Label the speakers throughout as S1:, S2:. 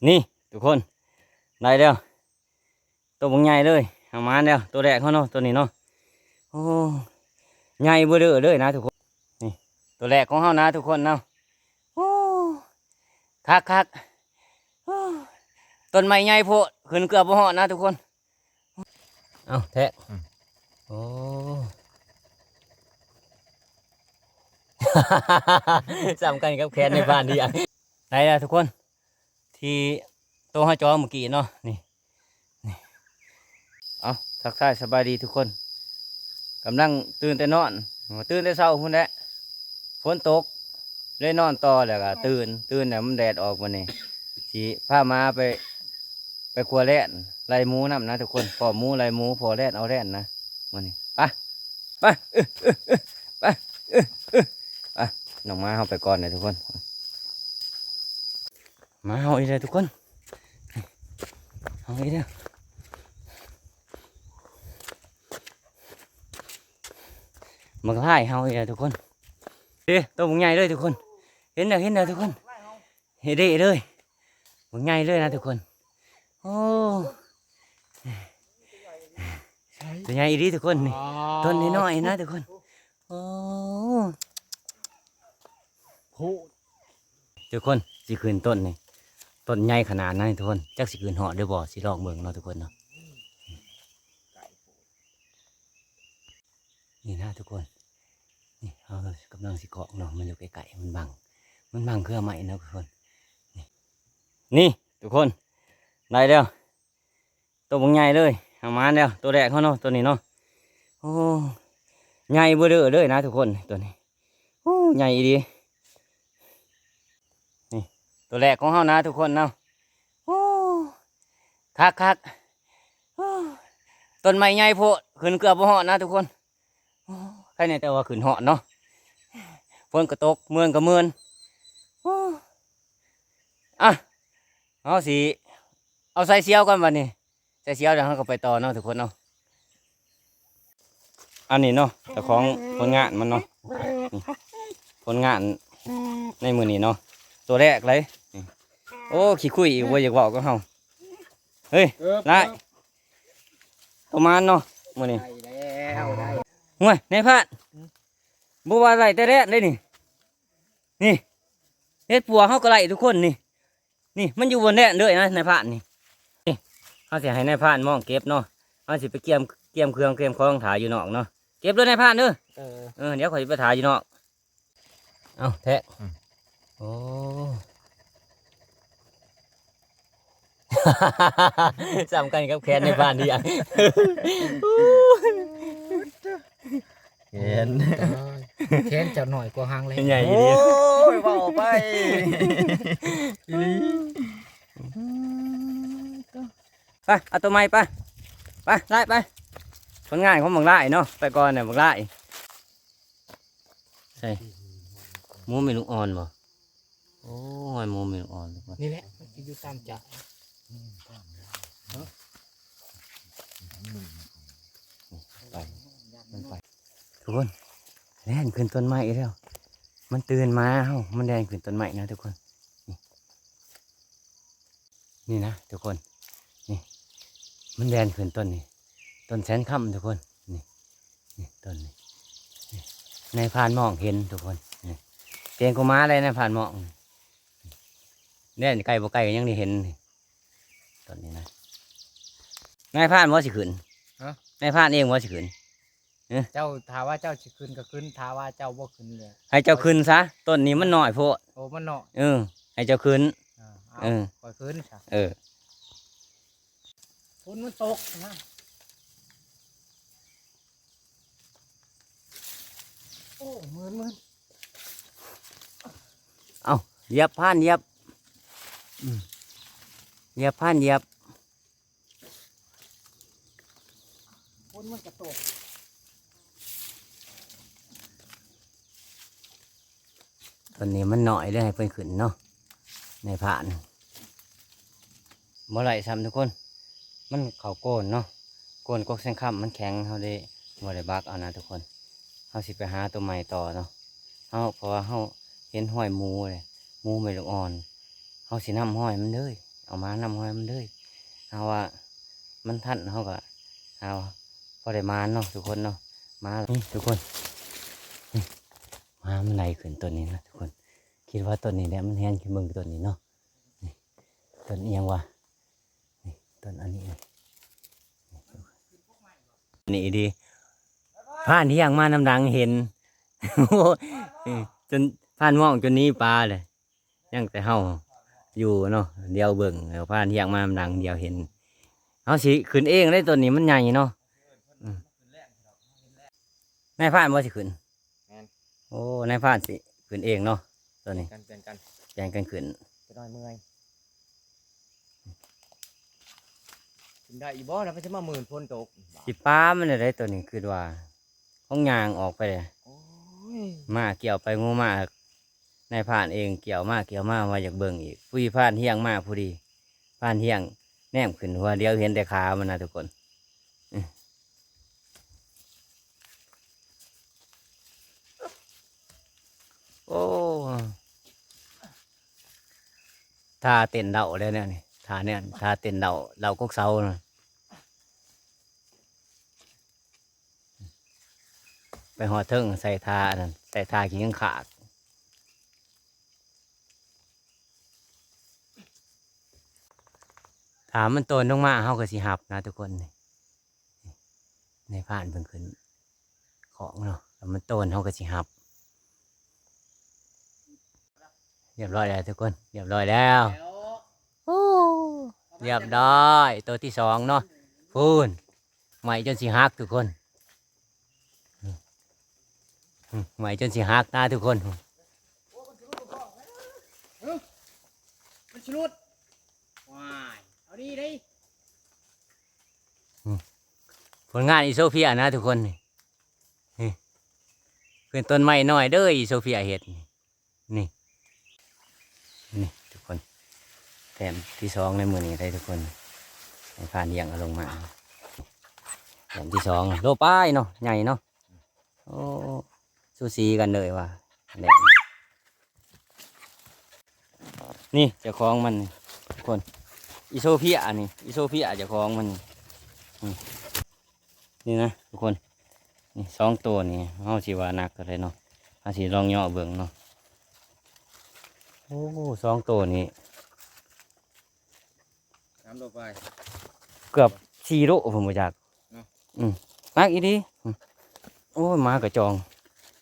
S1: นี่ทุกคนได้แล้วตัวบางใหญ่เลยเอามาแล้วตัวแรกเขาเนาะตัวนี้เนาะโอ้ใหญ่เบ้อเด้อเลยนะทุกคนนี่ตัวแรกของเขานะทุกคนเนาะโอ้คักโอ้ต้นไม้ใหญ่โพดขึ้นเกือบบ่ฮอดนะทุกคนเอาแทะโอ้ สำคัญกับแขนในบ้านดีอ่ะได้แล้วทุกคนที่โต๊ะห้าจอเมื่อกี้เนาะนี่เอาทักทายสบายดีทุกคนกำลังตื่นแต่นอนตื่นแต่เช้าพุ่นแหละฝนตกเลยนอนต่อแล้วก็ตื่นเนี่ยมันแดดออกวันนี้สีผ้ามาไปครัวแล่นไล่หมูน้ำนะทุกคนพอหมูไล่หมูพอแล่นเอาแล่นนะวันนี้ไปไปไปน้องมาเข้าไปก่อนเลยทุกคนมาเอาอีกเลยทุกคนเอาอีกแล้วมันก็ไล่เฮาอีกแล้วทุกคนเด้ตัวมันใหญ่เลยทุกคนเห็นแล้วทุกคนเห็นได้เลยมันใหญ่เลยนะทุกคนโอ้ตัวใหญ่ดีทุกคนนี่ต้นน้อยๆนะทุกคนโอ้ทุกคนสิขึ้นต้นนี่ต้นใหญ่ขนาดนั้นทุกคนจักสิขึ้นเหาะได้บ่สิลองเบิ่งเนาะทุกคนเนาะนี่นะทุกคนนี่เขากำลังสิเกาะเนาะมันอยู่ไกลๆมันบังเครื่องใหม่นะทุกคนนี่ทุกคนได้แล้วตัวบางใหญ่เลยเอามาแล้วตัวแรกเขาเนาะตัวนี้เนาะโอ้ใหญ่เบ้อเด้อเลยนะทุกคนตัวนี้โอ้ใหญ่ดีนี่ตัวแรกของเขานะทุกคนเนาะโอ้คักโอ้ต้นไม้ใหญ่โพดขึ้นเกือบบ่ฮอดนะทุกคนใครเนี่ยแต่ว่าขึ้นเหาะเนาะฝนก็ตกเมือนก็เมือนอ่ะเอาสิเอาใส่เสี้ยวกันวันนี้ใส่เสี้ยวเดี๋ยวเราก็ไปต่อเนาะทุกคนเนาะอันนี้เนาะแต่ของผลงานมันเนาะผลงานในมือนี้เนาะตัวแรกเลยโอ้ขี้คุยอีกว่าอยากบอกก็เฮาเฮ้ยได้ประมาณเนาะมือนี้ห่วยในพาดบัวไหลแต่แรกเลยนี่เฮ็ดปัวเขาก็ไหลทุกคนนี่มันอยู่บนแรกเลยนะในพาดนี่เขาสิให้ในพาดมองเก็บเนาะเขาสิไปเกี่ยมเครื่องของถ่ายอยู่นอกเนาะเก็บเลยในพาดเด้อเดี๋ยวเขาจะไปถ่ายอยู่นอกเอาแทะโอ้ สำคัญกับแขนในบ้านดีอ่ะ
S2: แขนจะหน่อยกว่าหางเลย
S1: ใหญ่ดี
S2: โอ้ยเบาไป
S1: ไปเอาตัวไม้ไปไล่ไปผลงานของบังไล่เนาะไปก่อนเนี่ยบังไล่ใช่หมูมีลูกอ่อนบ่โอ้ยหมูมีลูกอ่อน
S2: นี่แหละอยู่ตามจ่า
S1: ไปมันไปทุกคนแล่นขึ้นต้นไม้อีกแล้วมันตื่นมาเฮ้ามันแล่นขึ้นต้นไม้นะทุกคนนี่นะทุกคนนี่มันแล่นขึ้นต้นนี่ต้นแสนค่ำทุกคนนี่ต้นนี้ในพานมองเห็นทุกคนเตียงกูม้าอะไรในพานมองเนี่ยไก่บ่ไก่ก็ยังได้เห็นต้นนี้นะนายพานว่าสิขึ้นนายพานเองว่าสิขึ้น
S2: เจ้าถามว่าเจ้าสิขึ้นก็ขึ้นถามว่าเจ้าบ่ขึ้นเลย
S1: ให้เจ้าขึ้นซะต้นนี้มันน้อยโพด
S2: โอ้มันเนาะ
S1: ให้เจ้าขึ้น
S2: ปล่อยขึ้นฝนมันตกนะโอ้มืน
S1: เอาเหยียบพานเหยียบพานเหยียบ
S2: ฝนมันจะตก
S1: ต้นนี้มันน้อยเลยให้เพิ่นขึ้นเนาะในผ่านบ่ไหลซ้ำทุกคนมันเข่าโกนเนาะโกนกกแสงค่ำมันแข็งเขาได้บ่ได้บักเอานะทุกคนเขาสิไปหาตัวใหม่ต่อเนาะเพราะว่าเขาเห็นห้อยหมูเลยหมูไม่ลูกอ่อนเขาสินำห้อยมันเลยเ เอามานำห้อยมันเลยเอาว่ามันทันเขาก็เอาพอได้มาเนาะทุกคนเนาะมานี่ทุกคนนี่มามันไหลขึ้นต้นนี้นะทุกคนคิดว่าต้นนี้เนี่ยมันแห้งขึ้นเบิ่งต้นนี้เนาะนี่ต้นเอียงวะนี่ต้นอันนี้นี่ดีผ่านที่ยังมาน้ำดังเห็น จนผ่านมองจนนี้ปลาเลยยังแต่เฮาอยู่เนาะเดียวเบิ่งแล้วผ่านที่ยังมาน้ำดังเดียวเห็นเอาสิขึ้นเองได้ตัวนี้มันใหญ่เนาะนายผ่านว่าสิขึ้นโอ้นายผ่านสิขึ้นเองเนาะตัวนี้
S2: กันเป็นกัน
S1: แย่งกันขึ้น
S2: จะน้อยเมื่อยกินได้อีบ่แล้วมันจะมาหมื่นพ้นตก
S1: สิป้ามันอะไรตัวนี้คือว่าห้องยางออกไปเลย
S2: โอ้ย
S1: มาเกี่ยวไปงูมากนายผ่านเองเกี่ยวมาว่าอยากเบิ่งอีกผู้ผ่านเฮียงมาผู้ดีผ่านเฮียงแนมขึ้นหัวเดียวเห็นแต่ขามันนะทุกคนโอ้ท่าเต้นเดาเลยเนี่ยนี่ท่าเนี่ยท่าเต้นเดากกเสานะไปหอเทิงใส่ท่านั่นใส่ท่าขี้ยังขาดถามมันโตนลงมาเฮาก็สิหับนะทุกคนนี่ในผ่านเพิ่งขึ้นของเนาะแล้วมันโตนเฮาก็สิหับเรียบร้อยแล้วทุกคนเรียบร้อยแล้วโอ้เรียบร้อยตัวที่สองเนาะพูนใหม่จนสิหักทุกคนใหม่จนสิหักนะทุกคน
S2: มันชุดว้ายเอาดีดิ
S1: ผลงานอีโซเฟียนะทุกคนนี่เป็นต้นไม้น้อยเด้ออีโซเฟียเห็ดนี่ทุกคนแถมที่สองในมือนี้ได้ทุกคนให้ผ่านเลี้ยงเอาลงมาแถมที่สองโลป้ายเนาะใหญ่เนาะโอ้สูสีกันเลยว่ะแหลมนี่เจ้าของมันทุกคนอีโซเฟียนี่อีโซเฟียเจ้าของมันนี่นะทุกคนนี่สองตัวนี่เอาสิว่านักอะไรเนาะเอาสิลองย่อเบิ่งเนาะโอ้สองตัวนี้
S2: น้ำลงไป
S1: เกือบ4 โลผมบ่อยากมากอีดีโอ้ยมากระจอง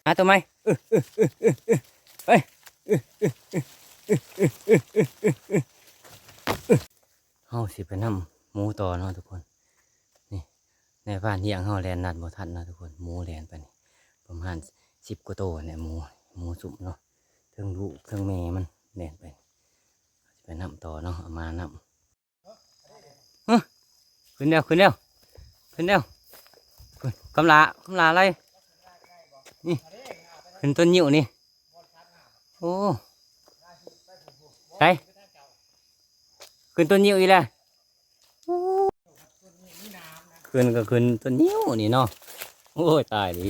S1: หาตัวไหมไปเฮาสิไปนำหมูต่อเนาะทุกคนนี่ในบ้านเฮียงเฮาแลนนัดบ่ทันนะทุกคนหมูแลนไปนี่ประมาณ10 กว่าตัวเนี่ยหมูสุกเนาะเทิงลูกเทิงแม่มันแลนไปนำต่อเนาะเอามานำขึ้นเร็วขึ้นกำลาอะไรนี่ขึ้นต้นยิ้วนี่โอ้ไปขึ้นต้นยิ้วอีกแล้วขึ้นก็ขึ้นต้นยิ้วนี่เนาะโอ้ยตายดิ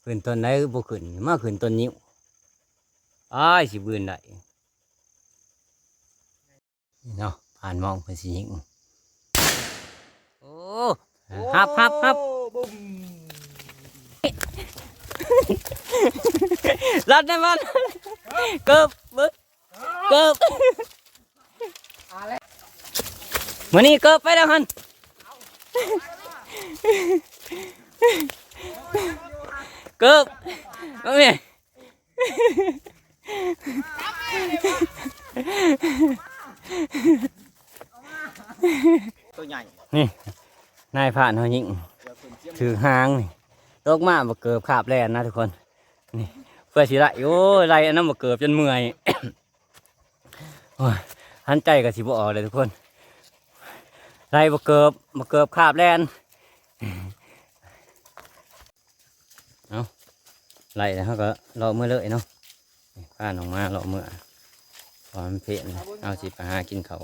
S1: ขึ้นต้นไหนบ่ขึ้นมาขึ้นต้นยิ้วอ้ายสิบืนได้เนาะผ่านมองเป็นสีหิงโอ้ฮับรัดในบ้านเกือบมื้อนี้เกือบไปแล้วฮันเกือบมาแม่
S2: ตัวใหญ่
S1: นี่นายผ่านเขายิงถือหางนี่ตกมาบ่เกือบขาบแล่นนะทุกคนนี่เพื่อสิไล่โอ้ยไล่อันนั้นบ่เกือบจนเมื่อย โอ้ยหันใจกับสิบ่ออกเลยทุกคนไล่บ่เกือบขาบแล่นเอาไล่แล้วเขาก็รอเมื่อเลยเนาะผ่านออกมารอเมื่อพอมันเพลนเอาสิไปหากินเขา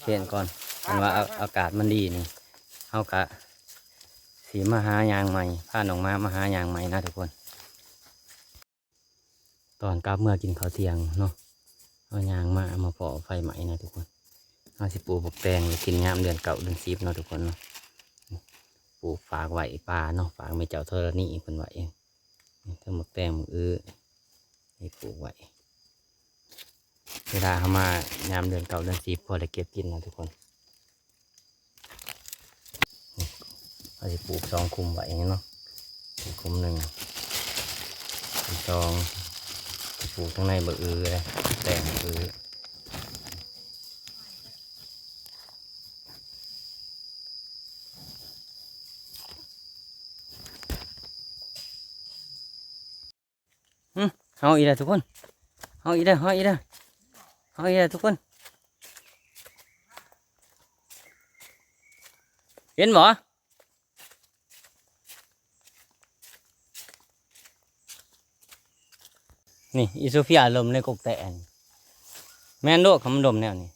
S1: เพลนก่อนมันว่าอากาศมันดีนี่เขากะสีมาหายางใหม่ผ่านออกมาหายางใหม่นะทุกคนตอนกลับเมื่อกินข้าวเที่ยงเนาะ เอายางมาเพาะไฟไหม้นะทุกคนเอาสิปลูกบักแตงไว้กินยามเดือนเก่าเดือน10เนาะทุกคนเนาะปลูกฝากไว้ปลาเนาะฝากไม่เจ้าธรณีเพิ่นไว้เองถ้าบักแตงให้ปลูกไว้เวลาเขามายามเดือนเก่าเดือน10พอได้เก็บกินนะทุกคนเอาสิปลูก2 คุมไว้เนาะคุม1 2ปลูกข้างในบะเลยแต่งเอาอีกแล้วทุกคนเอาอีกแล้วทุกคนเห็นบ่นี่อีโซเฟียลมในกกแตนแม่นโลกคำลมแนวนี้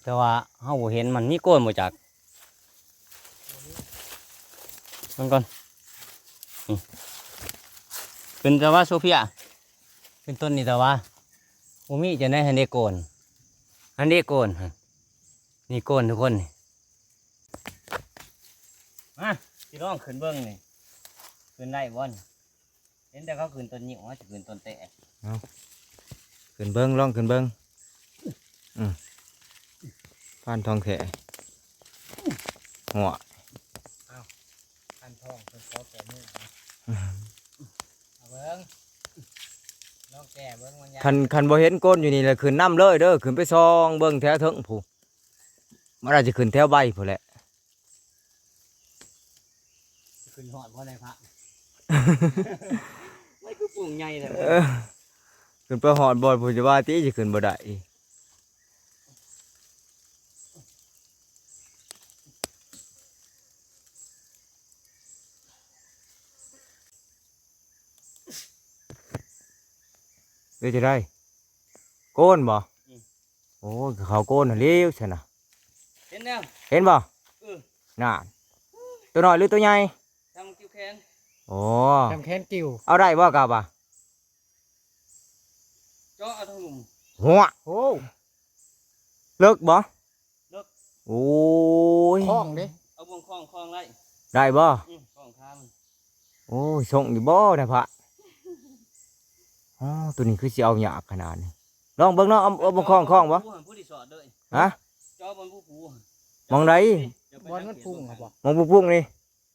S1: แต่ว่าเฮาบ่เห็นมันมีโกนบ่จักมันก่อนเป็นแต่ว่าโซเฟียเป็นต้นนี่แต่ว่าบ่มีจะได้ฮันเดโกนนี่โกนทุกคนนี่มาสิลองขึ้นเบิ่งนี่ขึ้นได้บ่นี่เห็นแต่เขาขึ้นต้นยิ่งว่าจะขึ้นต้นแตะ
S3: ขึ้นเบิ้งลองขึ้นเบิ้งพันทองแขหัว
S2: พันทองเป็นคอแก่มือเอาเบิ้งลองแก่เบิ้งมันยา
S3: คันบ่เห็นก้นอยู่นี่แหละขึ้นน้ำเลยเด้อขึ้นไปซองเบิ้งแถวเถิงผู้มันอาจจะขึ้นแถวใบผู้แหละ
S1: ขึ้นหอดเพราะอะไรพระ ไม่คือปุ่งใหญ่เลย
S3: ขึ้นไปหอดบอลผู้จะว่าตีจะขึ้นบ่ได้เดี๋ยวจะได้โกนบ่โอ้เขาโกนเลี้ยวใช่นะ
S1: เห็นแล้ว
S3: เห็นบ่น่ะตัวน้อยหรือตัวใหญ่
S1: ทำกิ้วแขน
S3: โอ้
S2: จำแค้นกิ่ว
S3: เอาได้บ่กับอ่ะ
S1: เจาะเอาทั้งหลุม
S3: หัว
S2: โอ้
S3: เลิกบ่
S1: เลิก
S3: โอ้ย
S2: คล้องดิ
S1: เอาบ่วงคล้องไล่
S3: ได้บ่
S1: คล้องขามัน
S3: โอ้ยส่งอยู่บ่นะพระอ๋อตัวนี้คือสิเอาหยากขนาดนี้ลองเบิ่งเนาะเอาบ่คล้องบ่
S1: ผู้ที่สอดเลย
S3: ฮะ
S1: เจาะบนผู้ผู
S3: มองใด
S2: บอลมันพุ่งครับบ่
S3: มองปุ้งนี่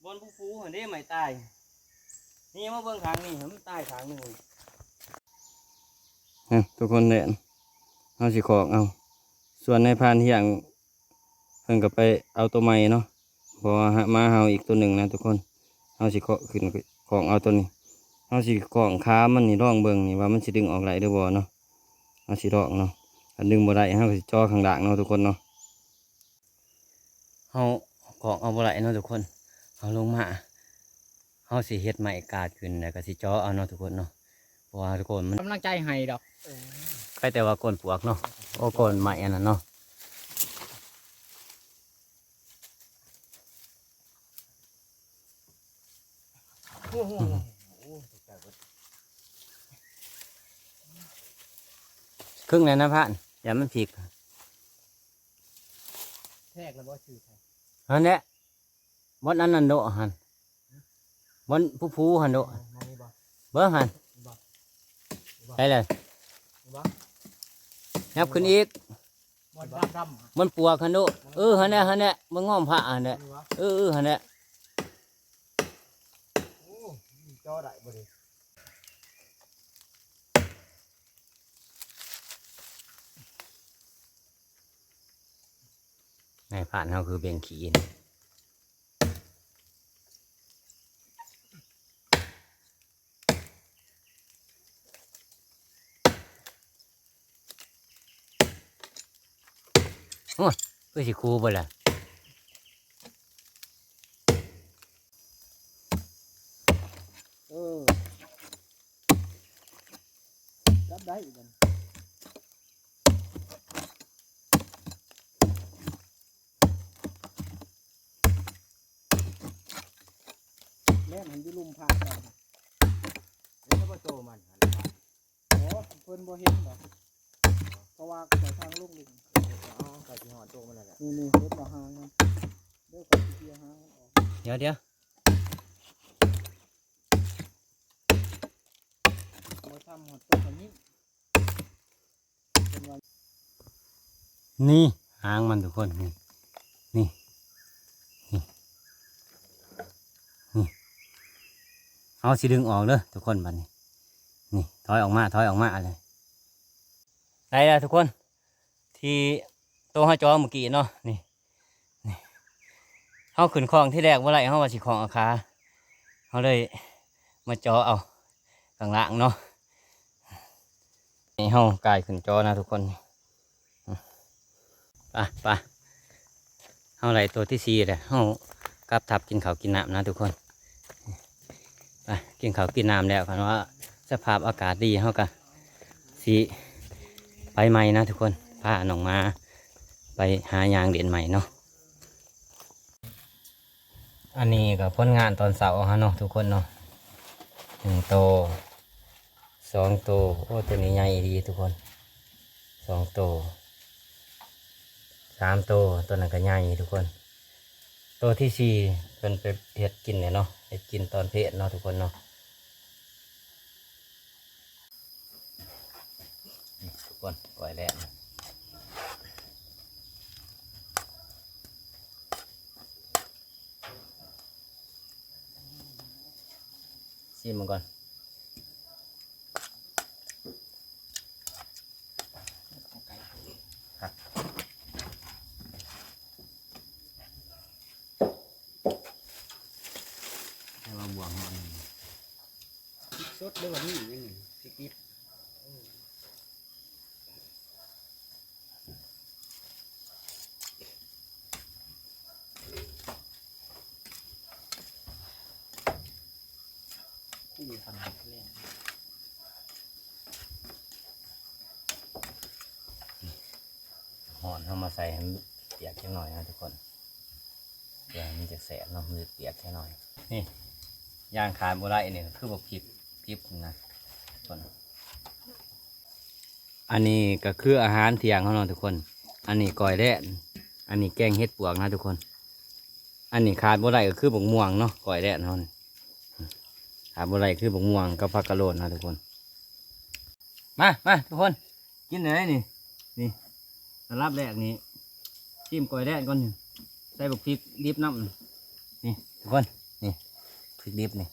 S1: บนผู้ผูเห็นได้ไหมตายนี่มาเบิ่งทางนี่มันตายทางนึงทุกคนเนี่ยเอาสิขอกเอาส่วนในพานเฮียงเพิ่งก็ไปเอาตัวใหม่เนาะพอมาเฮาอีกตัวหนึ่งนะทุกคนเอาสิขอขึ้นของเอาตัวนี้เอาสิของค้ามันนี่ร่องเบิ่งนี่ว่ามันสิดึงออกไหลหรือบ่เนาะเอาสิรอกเนาะอันดึงบ่ได้เฮาก็สิจ่อข้างล่างเนาะทุกคนเนาะเฮาของเอาบ่ไหลเนาะทุกคนเอาลงมาเฮาสิเฮ็ดไม้กาดขึ้นแล้วก็สิจ่อเอาเนาะทุกคนเนาะเพราะว่าทุกคนมัน
S2: กำลังใจให้ดอก
S1: ใครแต่ว่าก้นปวกเนาะโอ้ก้นไม้อันนั้นเนาะครึ่งเลยนะพันอย่ามันผิด
S2: แทกแล้วบ่ชื่อไทย
S1: อันเนี้ยบนอันนั้นโดหันบนผู้หันโด
S2: มองนี่บ่
S1: เบิ้งหันได้เลย
S2: บ่
S1: นับขึ้นอีก
S2: บอลดำ
S1: บนปวกหันโดหันเนี้ยมันง้อมผ้าหันเนี้ย
S2: นี่วะ
S1: หันเนี้ย
S2: โอ้จอได้บ่ดิ
S1: ในผ่านเขาคือเบียงขีนโอ้ยเพื่อสิคูบ่ล่ะ
S2: รับได้อีกกันแม่มันอยู่ลุมพากันแล้วก็โตมันหันมา พิ่นบ่เห็นดอกเพราะว่าไปทางลูกลิง
S3: อ๋อก็สิฮอดโตมันนั่นแหละ
S2: นี่เฮ็ดบ่หางมันเด้อก็สิเกี่ยวหางมันออก
S1: เดี๋ยว
S2: บ่ทำหมดตัวนี้เป็นวัน
S1: นี่หางมันทุกคนนี่นี่เอาสิดึงออกเด้อทุกคนบัดนี้นี่ถอยออกมาเลยได้แล้วทุกคนที่โตห้าจอเมื่อกี้เนาะนี่เขาขึ้นคลองที่แรกว่าไรเขาว่าสิคลองเอาขาเขาเลยมาจอเอาข้างล่างเนาะนี่เขากายขึ้นจอนะทุกคนไปเขาไหลตัวที่4เลยเขากลับทับกินข้าวกินน้ำนะทุกคนไปกินข้าวกินน้ำแล้วกันว่าสภาพอากาศดีเขาก็สีไปใหม่นะทุกคนพาน้องมาไปหายางเด่นใหม่เนาะอันนี้ก็ผลงานตอนเสาร์ฮะเนาะทุกคนเนาะ1 โต 2 โตโอ้ตัวนี้ใหญ่ดีทุกคน2 โต 3 โตตัวนั้นก็ใหญ่ทุกคนตัวที่4เป็นไปเห็ดกินเนี่ยเนาะเห็ดกินตอนเพศเนาะทุกคนเนาะทุกคนปล่อยแล้วชิมมันก่อนให้มาบวงมัน
S2: สดด้วยวันนี้นี่พริกดิบคู่ทำเล่น
S1: ห่อนเข้ามาใส่ให้มันเปียกแค่หน่อยนะทุกคนเดี๋ยวมันจะแสบเนาะมือเปียกแค่หน่อยนี่ย่างขายโบราณเนี่ยคือบอกพริบนะทุกคนอันนี้ก็คืออาหารเที่ยงเขาเนาะทุกคนอันนี้ก้อยแร่อันนี้แกงเห็ดปวกนะทุกคนอันนี้ขาดโบราณก็คือบกม่วงเนาะก้อยแร่เนาะขาดโบราณคือบกม่วงกับผักกะโหลนนะทุกคนมาทุกคนกินเลยนี่สำหรับแรกนี้ชิมก้อยแร่ก่อนหนึ่งใส่บักพริกดิบน้ำนี่ทุกคนนี่พริกดิบนี่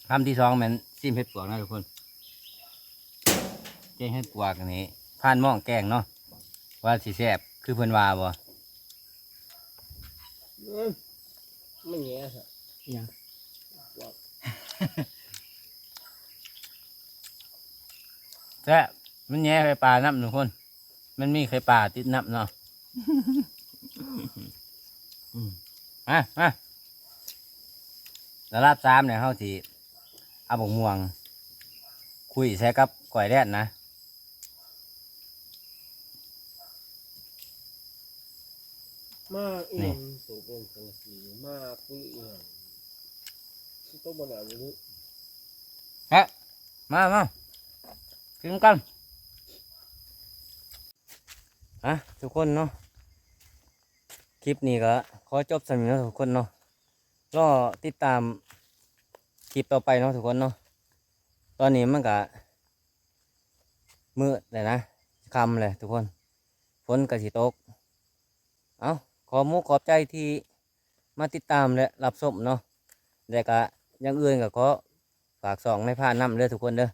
S1: คำที่2มันชิมเห็ดปวกนะทุกคนแกงเห็ดปวกอันนี้ผ่านหม้องแกงเนาะว่าสีแซ่บคือเพิ่นว่าบ่
S2: ไม่แง่สิยัง
S1: แซ่บมันแย่ไข่ปลาน้ำทุกคนมันมีไข่ปลาติดน้ำเนาะ มาแล้วลาบ3เนี่ยเขาสิเอาบกม่วงคุยใช้กับก้อยแร่นะ
S2: มาเอียงสูบลงสังสีมาคุยเอียงต้องบนอะไรนี้
S1: มากินกันทุกคนเนาะคลิปนี้ก็ขอจบสำหรับทุกคนเนาะรอติดตามคลิปต่อไปเนาะทุกคนเนาะตอนนี้มันก็มืดเลยนะค่ำเลยทุกคนฝนก็สิตกขอมุกขอบใจที่มาติดตามและรับชมเนาะแต่ก็อยังอื่นก็ขอฝากส่องในผ่านน้ำเด้อทุกคนเด้อ